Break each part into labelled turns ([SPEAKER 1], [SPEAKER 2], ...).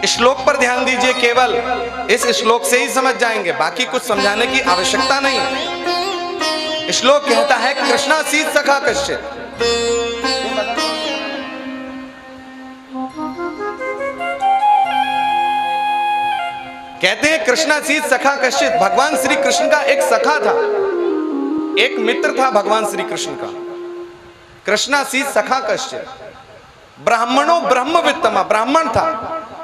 [SPEAKER 1] श्लोक पर ध्यान दीजिए, केवल इस श्लोक से ही समझ जाएंगे, बाकी कुछ समझाने की आवश्यकता नहीं है। श्लोक कहता है कृष्णासीत सखा कश्चित। कहते हैं कृष्णासीत सखा कश्चित, भगवान श्री कृष्ण का एक सखा था, एक मित्र था भगवान श्री कृष्ण का। कृष्णासीत सखा कश्चित, ब्राह्मणों ब्रह्मवित्तमा, ब्राह्मण था।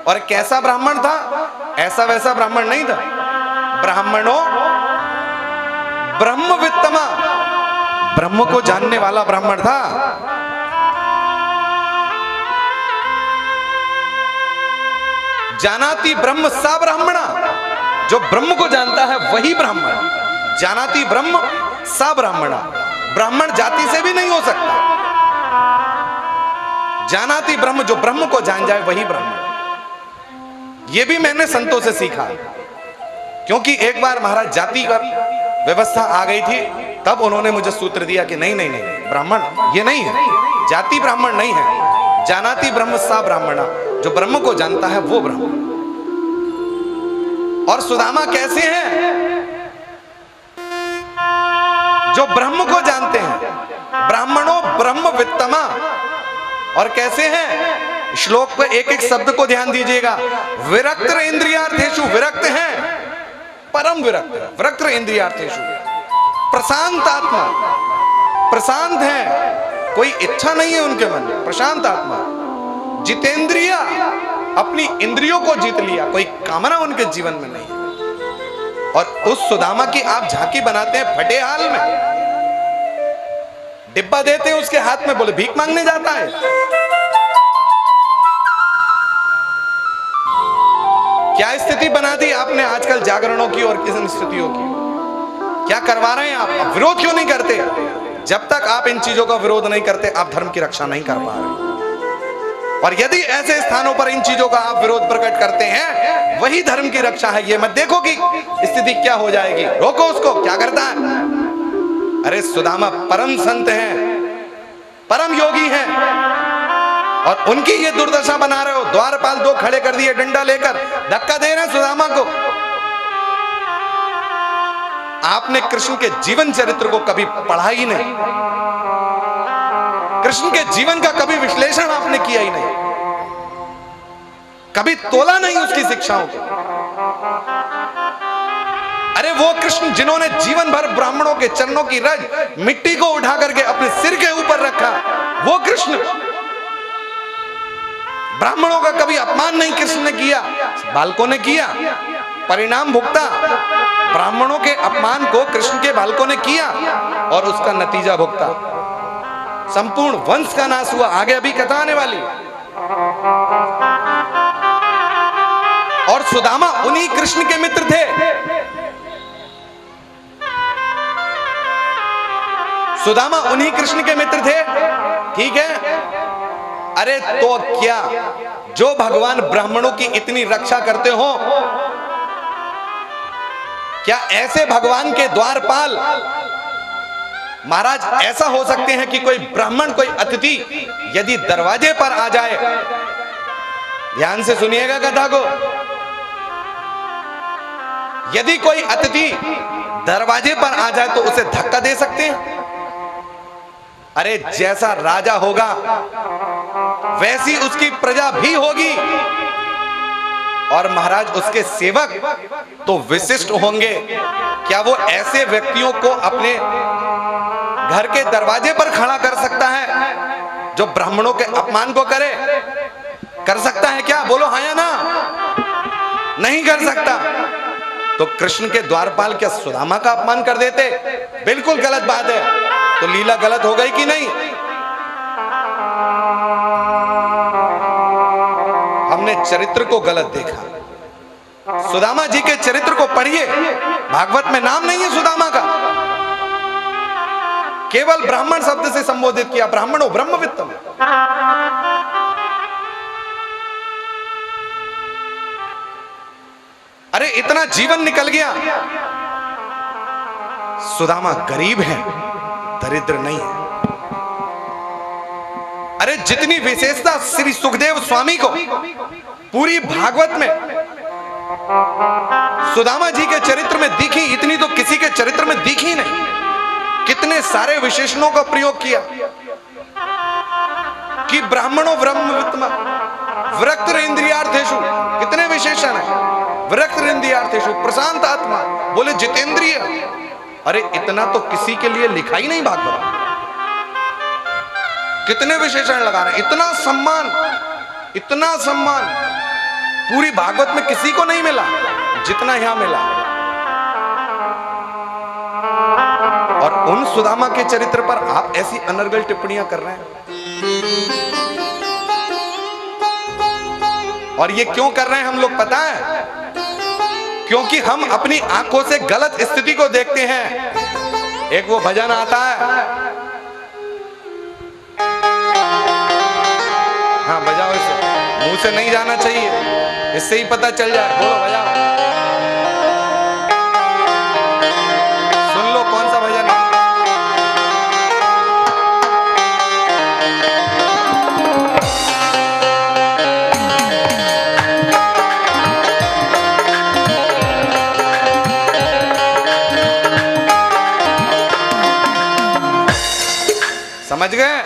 [SPEAKER 1] और कैसा ब्राह्मण था? ऐसा वैसा ब्राह्मण नहीं था, ब्राह्मणों ब्रह्मवित्तमा, ब्रह्म को जानने वाला ब्राह्मण था। जानाति ब्रह्म सा ब्राह्मणा, जो ब्रह्म को जानता है वही ब्राह्मण। जानाति ब्रह्म सा ब्राह्मणा, ब्राह्मण जाति से भी नहीं हो सकता। जानाति ब्रह्म, जो ब्रह्म को जान जाए वही ब्राह्मण। ये भी मैंने संतों से सीखा, क्योंकि एक बार महाराज जाति का व्यवस्था आ गई थी, तब उन्होंने मुझे सूत्र दिया कि नहीं नहीं नहीं, ब्राह्मण ये नहीं है, जाति ब्राह्मण नहीं है, जानाति ब्रह्म सा ब्राह्मणा, जो ब्रह्म को जानता है वो ब्राह्मण। और सुदामा कैसे हैं? जो ब्रह्म को जानते हैं, ब्राह्मणों ब्रह्मवित्तमा। और कैसे हैं? श्लोक पे एक एक शब्द को ध्यान दीजिएगा। विरक्त इंद्रियार्थेषु, विरक्त हैं, परम विरक्त, विरक्त इंद्रियार्थेषु, प्रशांत आत्मा, प्रशांत है, कोई इच्छा नहीं है उनके मन में, प्रशांत आत्मा। जितेंद्रिया, अपनी इंद्रियों को जीत लिया, कोई कामना उनके जीवन में नहीं है। और उस सुदामा की आप झांकी बनाते हैं फटे हाल में, डिब्बा देते हैं उसके हाथ में, बोले भीख मांगने जाता है। क्या स्थिति बना दी आपने आजकल जागरणों की और किसी स्थितियों की? क्या करवा रहे हैं आप? विरोध क्यों नहीं करते? जब तक आप इन चीजों का विरोध नहीं करते, आप धर्म की रक्षा नहीं कर पा रहे। और यदि ऐसे स्थानों पर इन चीजों का आप विरोध प्रकट करते हैं, वही धर्म की रक्षा है। ये मत देखो कि स्थिति क्या हो जाएगी, रोको उसको। क्या करता है? अरे सुदामा परम संत हैं, परम योगी हैं, और उनकी ये दुर्दशा बना रहे हो। द्वारपाल दो खड़े कर दिए डंडा लेकर, धक्का दे रहे हैं सुदामा को। आपने कृष्ण के जीवन चरित्र को कभी पढ़ा ही नहीं, कृष्ण के जीवन का कभी विश्लेषण आपने किया ही नहीं, कभी तोला नहीं उसकी शिक्षाओं को। अरे वो कृष्ण जिन्होंने जीवन भर ब्राह्मणों के चरणों की रज, मिट्टी को उठा करके अपने सिर के ऊपर रखा, वो कृष्ण। ब्राह्मणों का कभी अपमान नहीं कृष्ण ने किया, बालकों ने किया, परिणाम भुगता। ब्राह्मणों के अपमान को कृष्ण के बालकों ने किया और उसका नतीजा भुगता। संपूर्ण वंश का नाश हुआ। आगे अभी कथा आने वाली। और सुदामा उन्हीं कृष्ण के मित्र थे। सुदामा उन्हीं कृष्ण के मित्र थे, ठीक है। अरे तो क्या, जो भगवान ब्राह्मणों की इतनी रक्षा करते हो, क्या ऐसे भगवान के द्वारपाल महाराज ऐसा हो सकते हैं कि कोई ब्राह्मण, कोई अतिथि यदि दरवाजे पर आ जाए, ध्यान से सुनिएगा कथा को, यदि कोई अतिथि दरवाजे पर आ जाए तो उसे धक्का दे सकते हैं? अरे जैसा राजा होगा वैसी उसकी प्रजा भी होगी, और महाराज उसके सेवक तो विशिष्ट होंगे। क्या वो ऐसे व्यक्तियों को अपने घर के दरवाजे पर खड़ा कर सकता है जो ब्राह्मणों के अपमान को करे? कर सकता है क्या? बोलो हाँ या ना? नहीं कर सकता। तो कृष्ण के द्वारपाल क्या सुदामा का अपमान कर देते? बिल्कुल गलत बात है। तो लीला गलत हो गई कि नहीं? हमने चरित्र को गलत देखा। सुदामा जी के चरित्र को पढ़िए, भागवत में नाम नहीं है सुदामा का, केवल ब्राह्मण शब्द से संबोधित किया, ब्राह्मणों ब्रह्मवित्तम। अरे इतना जीवन निकल गया। सुदामा गरीब है, दरिद्र नहीं है। अरे जितनी विशेषता श्री सुखदेव स्वामी को पूरी भागवत में सुदामा जी के चरित्र में दिखी इतनी तो किसी के चरित्र में दिखी नहीं। कितने सारे विशेषणों का प्रयोग किया कि ब्राह्मणों ब्रह्मवित्तम विरक्तरेन्द्रियार्थेषु, कितने विशेषण है। विरक्तरेन्द्रियार्थेषु प्रशांत आत्मा, बोले जितेंद्रिय। अरे इतना तो किसी के लिए लिखा ही नहीं भागवत। कितने विशेषण लगा रहे, इतना सम्मान पूरी भागवत में किसी को नहीं मिला जितना यहां मिला। और उन सुदामा के चरित्र पर आप ऐसी अनर्गल टिप्पणियां कर रहे हैं। और ये क्यों कर रहे हैं हम लोग पता है? क्योंकि हम अपनी आंखों से गलत स्थिति को देखते हैं। एक वो भजन आता है, हाँ बजाओ इसे, मुंह से नहीं जाना चाहिए, इससे ही पता चल जाए। बोलो बजाओ, सुन लो कौन सा भजन है। समझ गए?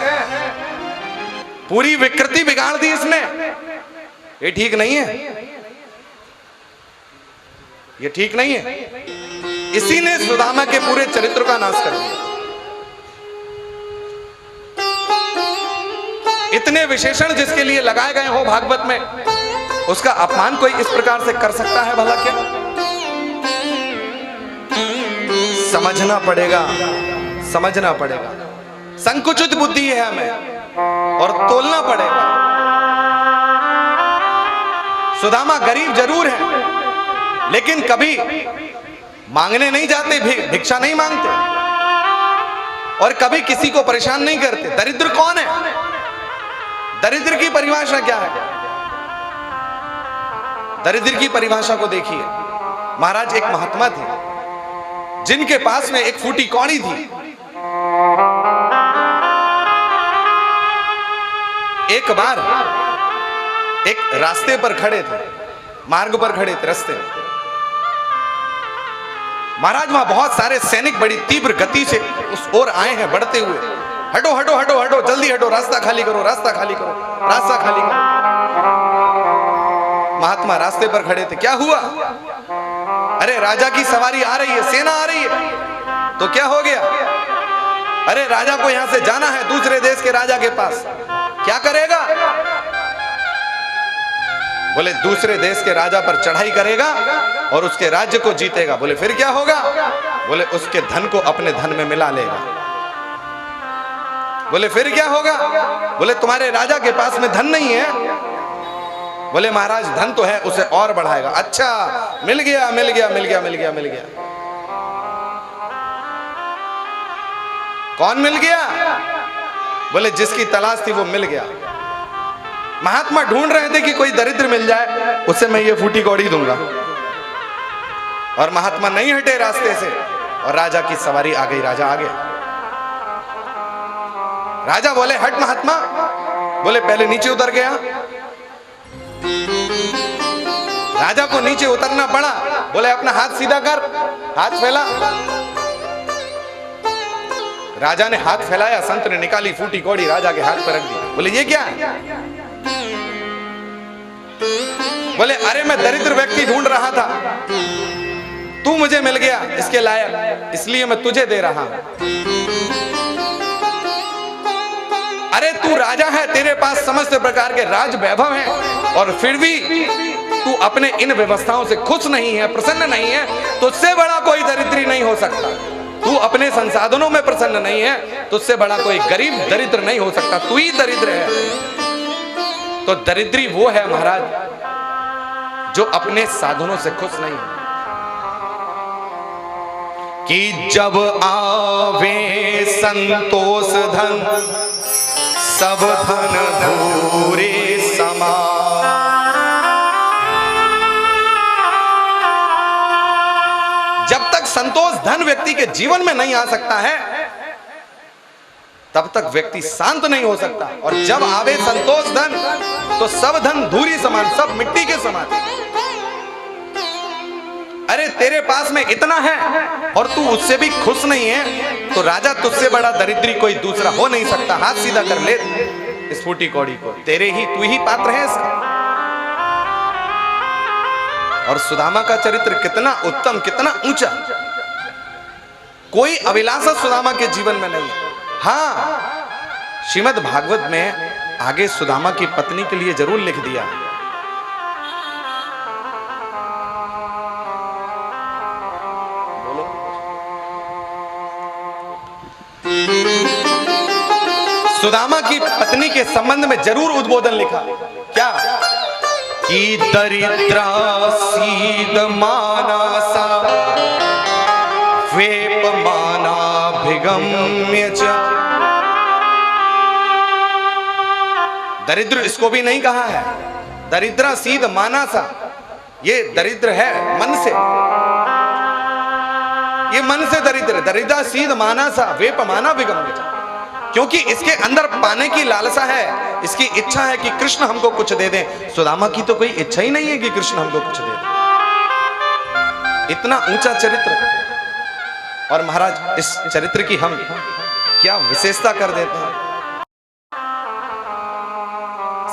[SPEAKER 1] पूरी विकृति बिगाड़ दी इसने। ये ठीक नहीं है, ये ठीक नहीं है। इसी ने सुदामा के पूरे चरित्र का नाश कर दिया। इतने विशेषण जिसके लिए लगाए गए हो भागवत में, उसका अपमान कोई इस प्रकार से कर सकता है भला क्या? समझना पड़ेगा, समझना पड़ेगा। संकुचित बुद्धि है हमें और तोलना पड़ेगा। सुदामा गरीब जरूर है, लेकिन कभी मांगने नहीं जाते, भिक्षा नहीं मांगते और कभी किसी को परेशान नहीं करते। दरिद्र कौन है? दरिद्र की परिभाषा क्या है? दरिद्र की परिभाषा को देखिए। महाराज एक महात्मा थे जिनके पास में एक फूटी कौड़ी थी। एक बार एक रास्ते पर खड़े थे, मार्ग पर खड़े थे, रास्ते में। महाराज वहां बहुत सारे सैनिक बड़ी तीव्र गति से उस ओर आए हैं बढ़ते हुए। हटो हटो हटो हटो, जल्दी हटो, रास्ता खाली करो, रास्ता खाली करो, रास्ता खाली करो। महात्मा रास्ते पर खड़े थे। क्या हुआ? अरे राजा की सवारी आ रही है, सेना आ रही है। तो क्या हो गया? अरे राजा को यहां से जाना है दूसरे देश के राजा के पास। क्या करेगा? बोले दूसरे देश के राजा पर चढ़ाई करेगा और उसके राज्य को जीतेगा। बोले फिर क्या होगा? बोले उसके धन को अपने धन में मिला लेगा। बोले फिर क्या होगा? बोले तुम्हारे राजा के पास में धन नहीं है। बोले महाराज धन तो है, उसे और बढ़ाएगा। अच्छा, मिल गया मिल गया मिल गया मिल गया मिल गया। कौन मिल गया? बोले जिसकी तलाश थी वो मिल गया। महात्मा ढूंढ रहे थे कि कोई दरिद्र मिल जाए, उसे मैं ये फूटी कौड़ी दूंगा। और महात्मा नहीं हटे रास्ते से और राजा की सवारी आ गई। राजा आ गया। राजा बोले हट महात्मा। बोले पहले नीचे उतर गया। राजा को नीचे उतरना पड़ा। बोले अपना हाथ सीधा कर, हाथ फैला। राजा ने हाथ फैलाया, संत ने निकाली फूटी कौड़ी, राजा के हाथ पर रख दी। बोले ये क्या है? बोले अरे मैं दरिद्र व्यक्ति ढूंढ रहा था, तू मुझे मिल गया इसके लायक, इसलिए मैं तुझे दे रहा हूं। अरे तू राजा है, तेरे पास समस्त प्रकार के राज वैभव हैं और फिर भी तू अपने इन व्यवस्थाओं से खुश नहीं है, प्रसन्न नहीं है। तुझसे बड़ा कोई दरिद्री नहीं हो सकता। तू अपने संसाधनों में प्रसन्न नहीं है, तुझसे बड़ा कोई गरीब दरिद्र नहीं हो सकता। तू ही दरिद्र है। तो दरिद्री वो है महाराज जो अपने साधनों से खुश नहीं है। कि जब आवे संतोष धन, सब धन धूरे समा। जब तक संतोष धन व्यक्ति के जीवन में नहीं आ सकता है, तब तक व्यक्ति शांत नहीं हो सकता। और जब आवे संतोष धन, तो सब धन धूरी समान, सब मिट्टी के समान। अरे तेरे पास में इतना है और तू उससे भी खुश नहीं है, तो राजा तुझसे बड़ा दरिद्री कोई दूसरा हो नहीं सकता। हाथ सीधा कर ले इस फूटी कौड़ी को, तेरे ही तू ही पात्र है इसका। और सुदामा का चरित्र कितना उत्तम, कितना ऊंचा। कोई अभिलाषा सुदामा के जीवन में नहीं है। हाँ, श्रीमद् भागवत में आगे सुदामा की पत्नी के लिए जरूर लिख दिया। सुदामा की पत्नी के संबंध में जरूर उद्बोधन लिखा। क्या? कि दरिद्रा सीद मानसा वेप मानाभिगम्य च। दरिद्र इसको भी नहीं कहा है, दरिद्रा सीद मानसा, ये दरिद्र है मन से, ये मन से दरिद्र। दरिद्रा सीद मानसा वेप मानाभिगम्य च, क्योंकि इसके अंदर पाने की लालसा है, इसकी इच्छा है कि कृष्ण हमको कुछ दे दें। सुदामा की तो कोई इच्छा ही नहीं है कि कृष्ण हमको कुछ दे दें। इतना ऊंचा चरित्र। और महाराज इस चरित्र की हम क्या विशेषता कर देते हैं,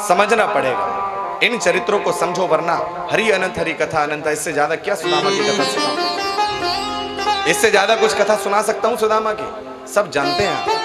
[SPEAKER 1] समझना पड़ेगा। इन चरित्रों को समझो, वरना हरि अनंत हरि कथा अनंत। इससे ज्यादा क्या सुदामा की कथा सुना, इससे ज्यादा कुछ कथा सुना सकता हूं सुदामा की, सब जानते हैं।